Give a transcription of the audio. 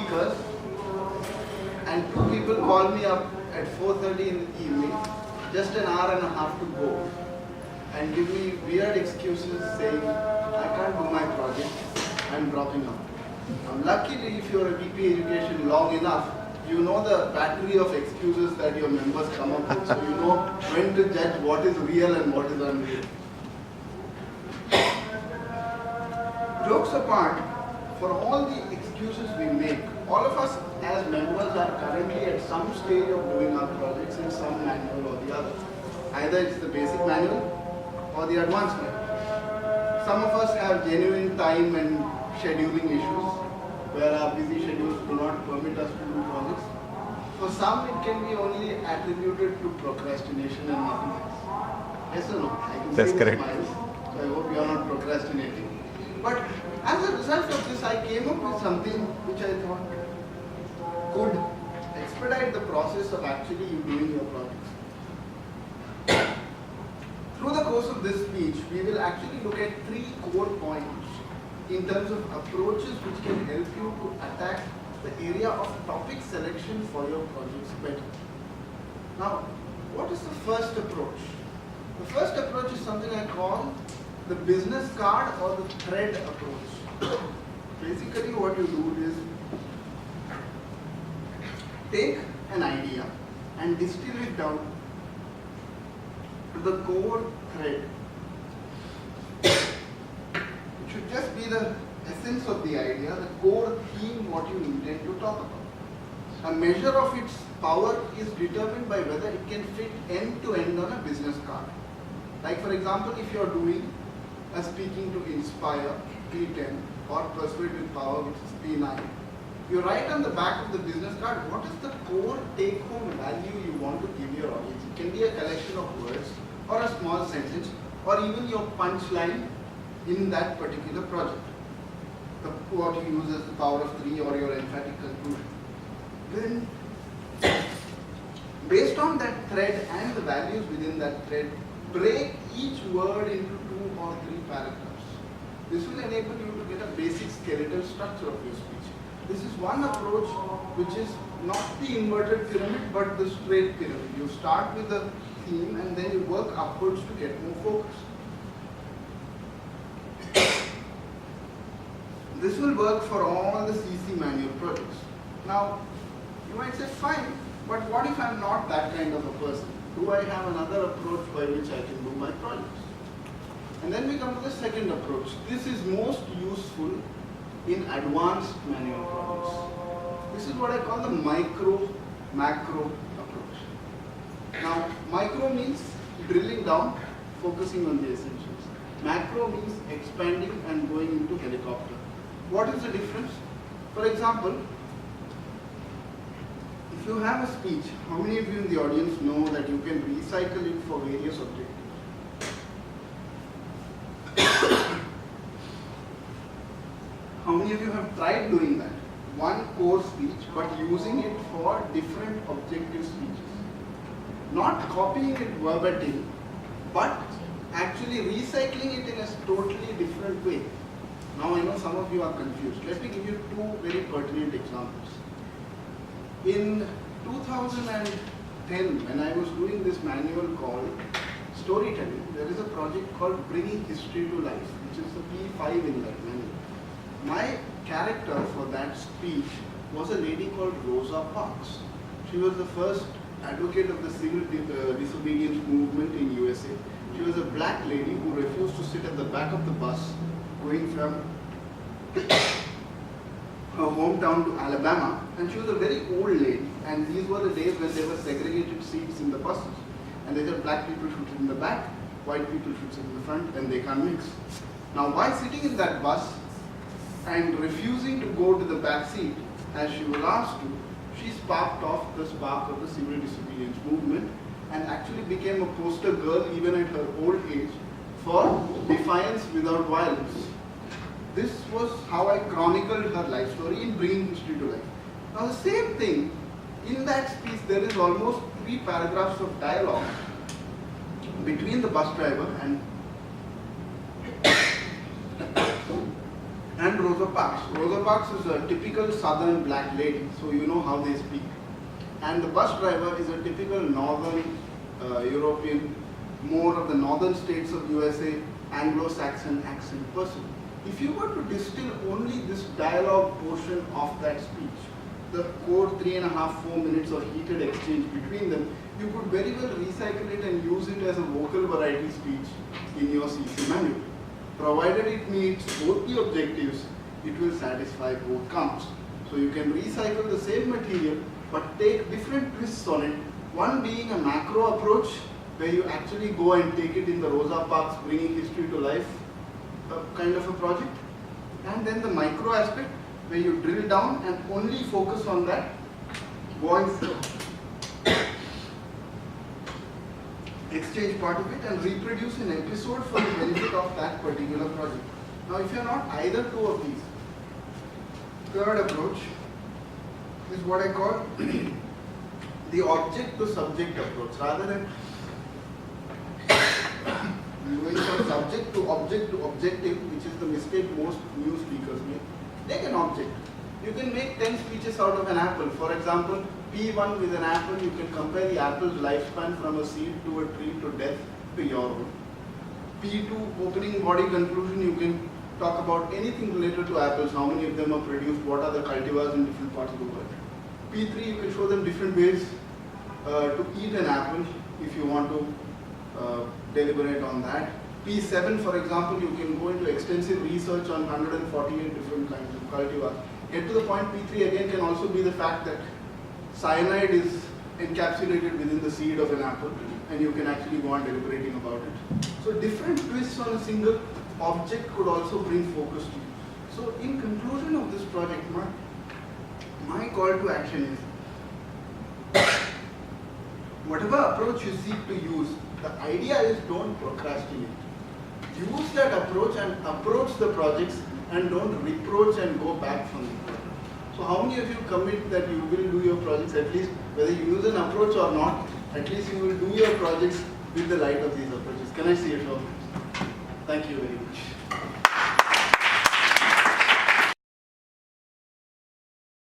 speakers, and 2 people call me up at 4:30 in the evening, just an hour and a half to go, and give me weird excuses saying, I can't do my project, I'm dropping out. Now, luckily, if you're a VP education long enough, you know the battery of excuses that your members come up with, so you know when to judge what is real and what is unreal. Jokes apart, for all the excuses we make, all of us as members are currently at some stage of doing our projects in some manual or the other. Either it's the basic manual or the advanced manual. Some of us have genuine time and scheduling issues where our busy schedules do not permit us to do projects. For some, it can be only attributed to procrastination and nothing else. Yes or no? I can That's see correct. the smiles, so I hope you are not procrastinating. But as a result of this, I came up with something which I thought could expedite the process of actually you doing your projects. Through the course of this speech, we will actually look at 3 core points in terms of approaches which can help you to attack the area of topic selection for your projects better. Now, what is the first approach? The first approach is something I call the business card or the thread approach. Basically what you do is take an idea and distill it down to the core thread. It should just be the essence of the idea, the core theme, what you intend to talk about. A measure of its power is determined by whether it can fit end to end on a business card. Like for example, if you are doing a speaking to inspire, P10, or persuade with power, which is P9, you write on the back of the business card what is the core take home value you want to give your audience. It can be a collection of words or a small sentence or even your punchline in that particular project. What you use as the power of 3 or your emphatic conclusion. Then, based on that thread and the values within that thread, break each word into 2 or 3 paragraphs. This will enable you to get a basic skeletal structure of your speech. This is one approach which is not the inverted pyramid but the straight pyramid. You start with the theme and then you work upwards to get more focus. This will work for all the CC manual projects. Now, you might say, fine, but what if I'm not that kind of a person? Do I have another approach by which I can do my projects? And then we come to the second approach. This is most useful in advanced manual projects. This is what I call the micro-macro approach. Now, micro means drilling down, focusing on the essentials. Macro means expanding and going into helicopter. What is the difference? For example, if you have a speech, how many of you in the audience know that you can recycle it for various objectives? How many of you have tried doing that? One core speech, but using it for different objective speeches. Not copying it verbatim, but actually recycling it in a totally different way. Now I know some of you are confused. Let me give you 2 very pertinent examples. In 2010, when I was doing this manual called Storytelling, there is a project called Bringing History to Life, which is the P5 in that manual. My character for that speech was a lady called Rosa Parks. She was the first advocate of the civil disobedience movement in USA. She was a black lady who refused to sit at the back of the bus going from her hometown to Alabama, and she was a very old lady, and these were the days when there were segregated seats in the buses, and they said black people should sit in the back, white people should sit in the front, and they can't mix. Now while sitting in that bus and refusing to go to the back seat as she was asked to, she sparked off the spark of the civil disobedience movement and actually became a poster girl even at her old age for defiance without violence. This was how I chronicled her life story in Bringing History to Life. Now the same thing, in that speech there is almost 3 paragraphs of dialogue between the bus driver and Rosa Parks. Rosa Parks is a typical southern black lady, so you know how they speak. And the bus driver is a typical northern European, more of the northern states of USA, Anglo-Saxon accent person. If you were to distill only this dialogue portion of that speech, the core 3.5–4 minutes of heated exchange between them, you could very well recycle it and use it as a vocal variety speech in your CC manual. Provided it meets both the objectives, it will satisfy both counts. So you can recycle the same material but take different twists on it, one being a macro approach where you actually go and take it in the Rosa Parks bringing history to life kind of a project, and then the micro aspect where you drill down and only focus on that voice exchange part of it and reproduce an episode for the benefit of that particular project. Now if you are not either two of these, third approach is what I call the object to subject approach. Rather than going from subject to objective, which is the mistake most new speakers make, take an object. You can make 10 speeches out of an apple. For example, P1 with an apple, you can compare the apple's lifespan from a seed to a tree to death to your own. P2, opening body conclusion, you can talk about anything related to apples, how many of them are produced, what are the cultivars in different parts of the world. P3, you can show them different ways to eat an apple if you want to deliberate on that. P7, for example, you can go into extensive research on 148 different kinds of cultivars. Get to the point, P3 again can also be the fact that cyanide is encapsulated within the seed of an apple and you can actually go on deliberating about it. So different twists on a single object could also bring focus to you. So in conclusion of this project, my call to action is whatever approach you seek to use, the idea is don't procrastinate. Use that approach and approach the projects and don't reproach and go back from the project. So how many of you commit that you will do your projects, at least whether you use an approach or not, at least you will do your projects with the light of these approaches? Can I see a show of hands? Thank you very much.